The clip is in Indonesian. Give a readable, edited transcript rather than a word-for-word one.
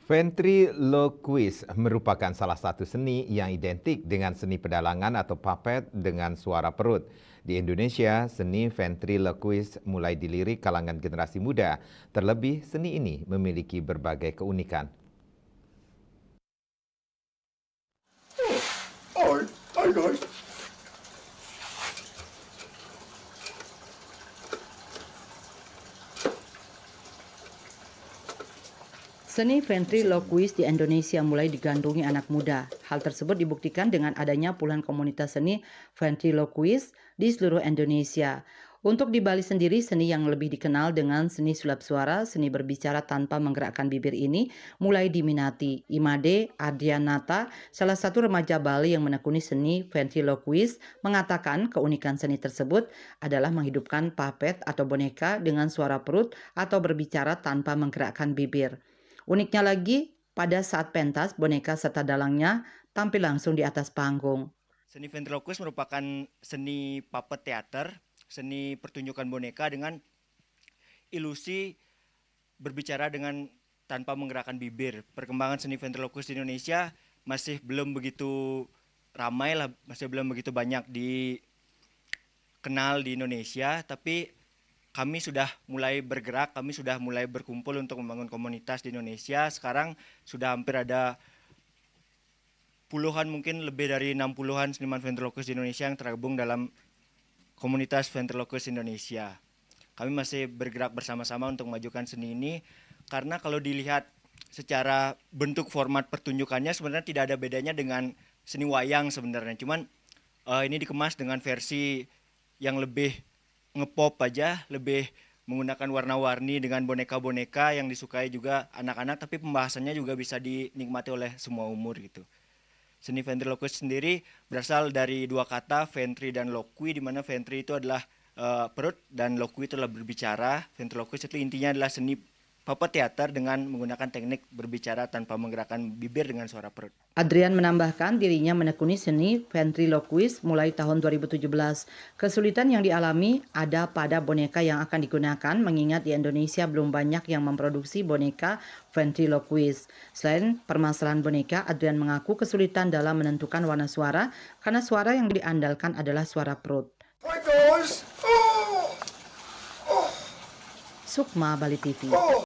Ventriloquist merupakan salah satu seni yang identik dengan seni pedalangan atau puppet dengan suara perut. Di Indonesia, seni ventriloquist mulai dilirik kalangan generasi muda. Terlebih, seni ini memiliki berbagai keunikan. Hi guys. Seni ventriloquist di Indonesia mulai digandrungi anak muda. Hal tersebut dibuktikan dengan adanya puluhan komunitas seni ventriloquist di seluruh Indonesia. Untuk di Bali sendiri, seni yang lebih dikenal dengan seni sulap suara, seni berbicara tanpa menggerakkan bibir ini mulai diminati. Imade Adrianata, salah satu remaja Bali yang menekuni seni ventriloquist, mengatakan keunikan seni tersebut adalah menghidupkan puppet atau boneka dengan suara perut atau berbicara tanpa menggerakkan bibir. Uniknya lagi, pada saat pentas, boneka serta dalangnya tampil langsung di atas panggung. Seni ventriloquist merupakan seni puppet teater, seni pertunjukan boneka dengan ilusi berbicara dengan tanpa menggerakkan bibir. Perkembangan seni ventriloquist di Indonesia masih belum begitu ramai lah, masih belum begitu banyak dikenal di Indonesia, tapi kami sudah mulai bergerak, kami sudah mulai berkumpul untuk membangun komunitas di Indonesia. Sekarang sudah hampir ada puluhan, mungkin lebih dari 60-an seniman ventriloquist di Indonesia yang tergabung dalam komunitas ventriloquist Indonesia. Kami masih bergerak bersama-sama untuk memajukan seni ini, karena kalau dilihat secara bentuk format pertunjukannya sebenarnya tidak ada bedanya dengan seni wayang sebenarnya. Cuman ini dikemas dengan versi yang lebih ngepop aja, lebih menggunakan warna-warni dengan boneka-boneka yang disukai juga anak-anak, tapi pembahasannya juga bisa dinikmati oleh semua umur gitu. Seni ventriloquist sendiri berasal dari dua kata, ventri dan loqui, di mana ventri itu adalah perut dan loqui itu adalah berbicara. Ventriloquist itu intinya adalah seni puppet teater dengan menggunakan teknik berbicara tanpa menggerakkan bibir dengan suara perut. Adrian menambahkan dirinya menekuni seni ventriloquist mulai tahun 2017. Kesulitan yang dialami ada pada boneka yang akan digunakan, mengingat di Indonesia belum banyak yang memproduksi boneka ventriloquist. Selain permasalahan boneka, Adrian mengaku kesulitan dalam menentukan warna suara karena suara yang diandalkan adalah suara perut. Hi guys. Sukma, Bali TV.